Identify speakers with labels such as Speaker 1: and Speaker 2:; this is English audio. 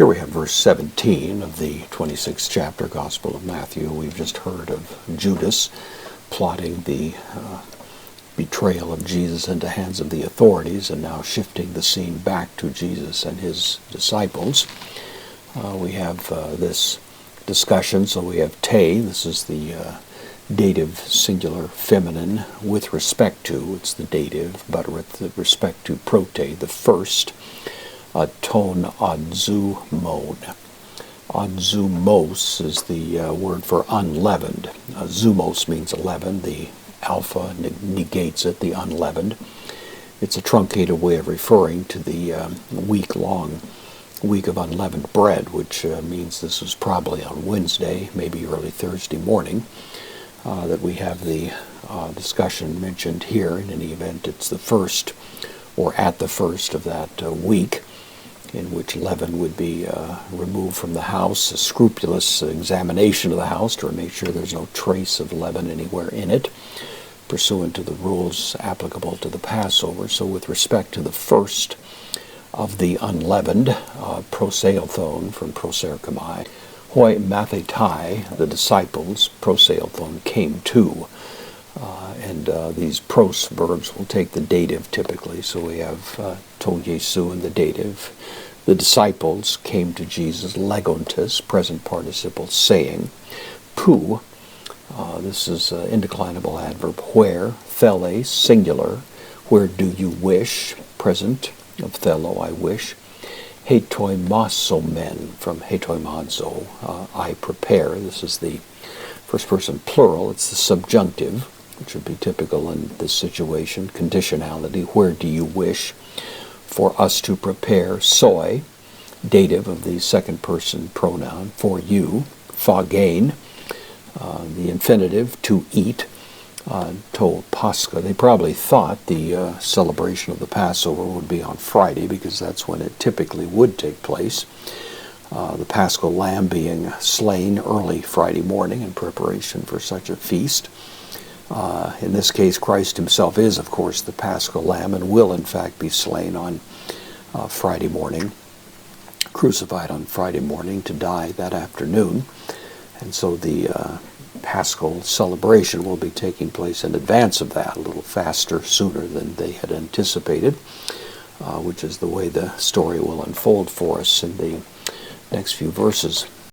Speaker 1: Here we have verse 17 of the 26th chapter, Gospel of Matthew. We've just heard of Judas plotting the betrayal of Jesus into the hands of the authorities, and now shifting the scene back to Jesus and his disciples. We have this discussion, so we have te, this is the dative singular feminine with respect to, it's the dative, but with respect to prote, the first, ton adzumon. Adzumos is the word for unleavened. Zumos means 11. The alpha negates it, the unleavened. It's a truncated way of referring to the week-long week of unleavened bread, which means this was probably on Wednesday, maybe early Thursday morning, that we have the discussion mentioned here. In any event, it's the first, or at the first of that week, in which leaven would be removed from the house, a scrupulous examination of the house to make sure there's no trace of leaven anywhere in it, pursuant to the rules applicable to the Passover. So with respect to the first of the unleavened, proseothon from proserchomai, hoi mathetai, the disciples, proseothon, came to. And these pros verbs will take the dative typically. So we have to Jesu in the dative. The disciples came to Jesus, legontes, present participle, saying. Pu, this is indeclinable adverb, where, thele, singular, where do you wish, present of thelo, I wish. Hetoimasomen, from hetoimazo, I prepare. This is the first person plural, it's the subjunctive, which would be typical in this situation. Conditionality, where do you wish for us to prepare? Soi, dative of the second person pronoun, for you. Phagain, the infinitive, to eat. To Pascha. They probably thought the celebration of the Passover would be on Friday, because that's when it typically would take place. The Paschal lamb being slain early Friday morning in preparation for such a feast. In this case, Christ himself is, of course, the Paschal lamb, and will in fact be slain on Friday morning, crucified on Friday morning to die that afternoon. And so the Paschal celebration will be taking place in advance of that, a little faster, sooner than they had anticipated, which is the way the story will unfold for us in the next few verses.